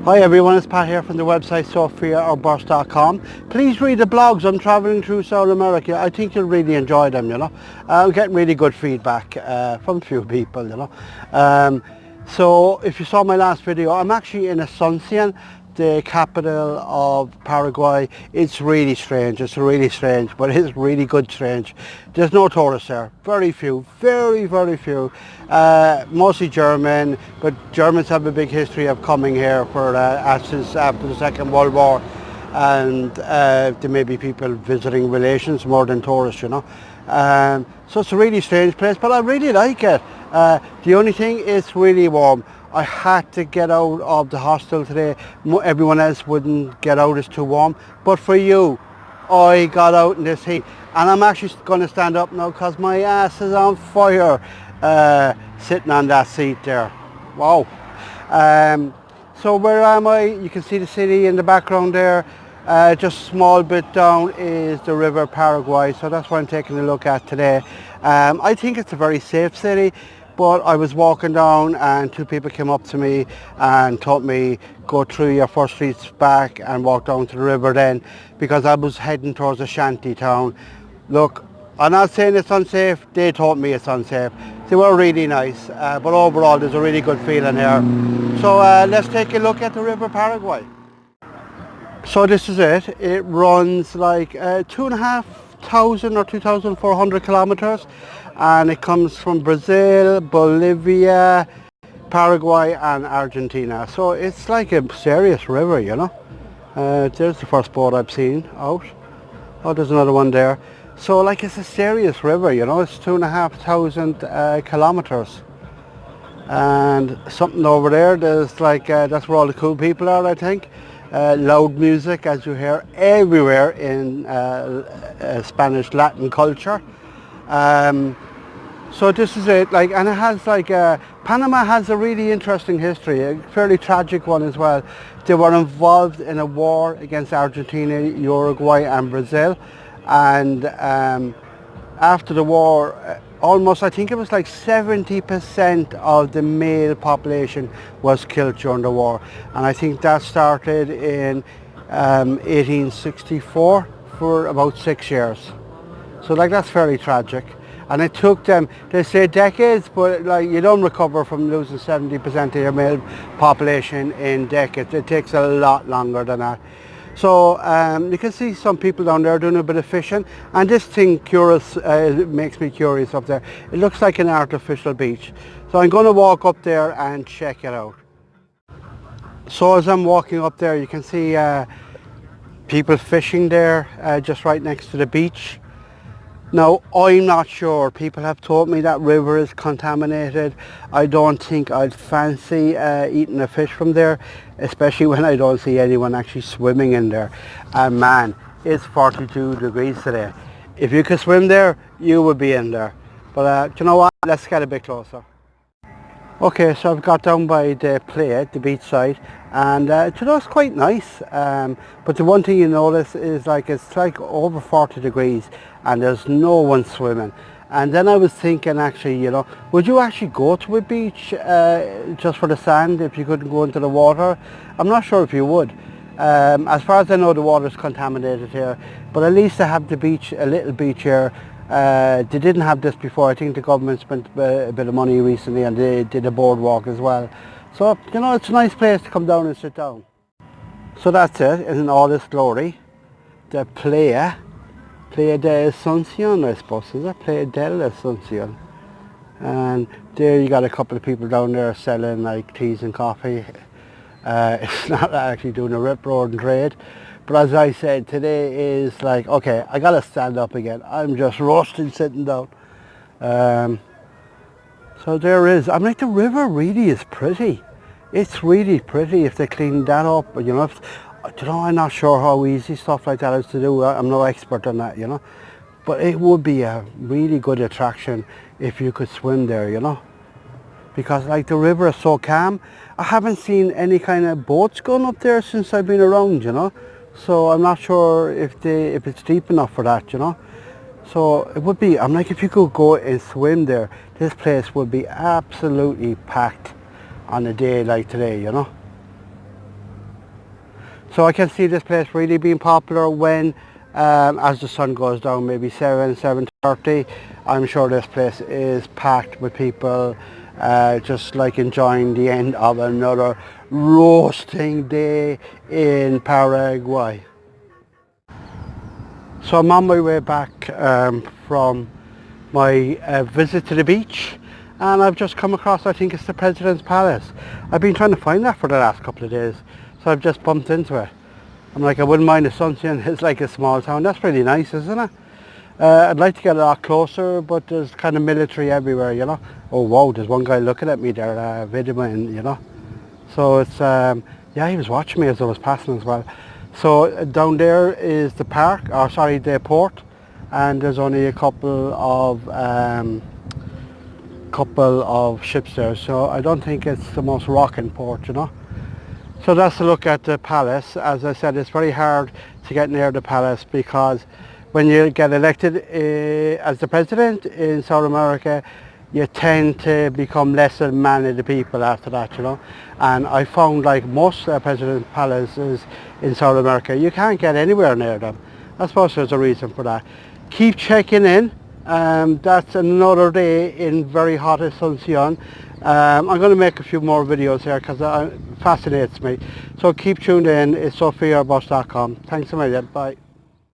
Hi everyone, it's Pat here from the website sophiaorburs.com. Please read the blogs. I'm traveling through South America. I think you'll really enjoy them, you know. I'm getting really good feedback from a few people, you know. So if you saw my last video, I'm actually in Asuncion, the capital of Paraguay. It's really strange, but it's really good strange. There's no tourists there, very few, very few, mostly German, but Germans have a big history of coming here for since after the Second World War, and there may be people visiting relations more than tourists, you know. So it's a really strange place, but I really like it. The only thing, it's really warm. I had to get out of the hostel today. Everyone else wouldn't get out, it's too warm. But for you, I got out in this heat. And I'm actually going to stand up now because my ass is on fire sitting on that seat there. Wow. So where am I? You can see the city in the background there. Just a small bit down is the River Paraguay, so that's what I'm taking a look at today. I think it's a very safe city, but I was walking down and two people came up to me and told me go through your first streets back and walk down to the river then, because I was heading towards a shanty town. Look, I'm not saying it's unsafe, they told me it's unsafe. They were really nice, but overall there's a really good feeling here. So let's take a look at the River Paraguay. So this is it. It runs like 2,500 or 2,400 kilometers, and it comes from Brazil, Bolivia, Paraguay and Argentina. So it's like a serious river, you know. There's the first boat I've seen out. Oh, there's another one there. So like it's a serious river, you know. It's 2,500 kilometers. And something over there, there's like, that's where all the cool people are, I think. Loud music, as you hear everywhere in Spanish Latin culture. So this is it, like, and it has like Panama has a really interesting history, a fairly tragic one as well. They were involved in a war against Argentina, Uruguay and Brazil, and after the war, almost, I think it was like 70% of the male population was killed during the war, and I think that started in 1864 for about 6 years. So like that's fairly tragic, and it took them, they say decades, but like you don't recover from losing 70% of your male population in decades. It takes a lot longer than that. So you can see some people down there doing a bit of fishing, and this thing makes me curious up there. It looks like an artificial beach. So I'm going to walk up there and check it out. So as I'm walking up there, you can see people fishing there just right next to the beach. Now, I'm not sure. People have told me that river is contaminated. I don't think I'd fancy eating a fish from there, especially when I don't see anyone actually swimming in there. And man, it's 42 degrees today. If you could swim there, you would be in there. But you know what? Let's get a bit closer. Okay, so I've got down by the playa, the beach side, and you know, it's quite nice. But the one thing you notice is like it's like over 40 degrees and there's no one swimming. And then I was thinking, actually, you know, would you actually go to a beach just for the sand if you couldn't go into the water? I'm not sure if you would. As far as I know, the water is contaminated here, but at least they have the beach, a little beach here. They didn't have this before. I think the government spent a bit of money recently and they did a boardwalk as well. So, you know, it's a nice place to come down and sit down. So that's it in all its glory. The Playa de Asuncion, I suppose, is it? Playa del Asuncion. And there you got a couple of people down there selling like teas and coffee. It's not actually doing a rip roaring trade. But as I said, today is like, okay, I gotta stand up again. I'm just roasting sitting down. So there is, I'm like, the river really is pretty. It's really pretty if they clean that up. You know, you know, I'm not sure how easy stuff like that is to do. I'm no expert on that, you know. But it would be a really good attraction if you could swim there, you know. Because like the river is so calm. I haven't seen any kind of boats going up there since I've been around, you know. So I'm not sure if it's deep enough for that, you know. So it would be, I'm like, if you could go and swim there, this place would be absolutely packed on a day like today, you know. So I can see this place really being popular when as the sun goes down, maybe 7:30. I'm sure this place is packed with people just like enjoying the end of another roasting day in Paraguay. So I'm on my way back from my visit to the beach, and I've just come across, I think it's the President's Palace. I've been trying to find that for the last couple of days, so I've just bumped into it. I'm like, I wouldn't mind Asuncion. It's like a small town. That's pretty nice, isn't it? I'd like to get a lot closer, but there's kind of military everywhere, you know. Oh wow, there's one guy looking at me there, videoing, you know. So it's, yeah, he was watching me as I was passing as well. So down there is the park, or sorry, the port, and there's only a couple of ships there. So I don't think it's the most rocking port, you know. So that's a look at the palace. As I said, it's very hard to get near the palace because when you get elected as the president in South America, you tend to become less a man of the people after that, you know. And I found like most president palaces in South America, you can't get anywhere near them. I suppose there's a reason for that. Keep checking in. That's another day in very hot Asuncion. I'm going to make a few more videos here because it fascinates me. So keep tuned in. It's SophiaBoss.com. Thanks a million. Bye.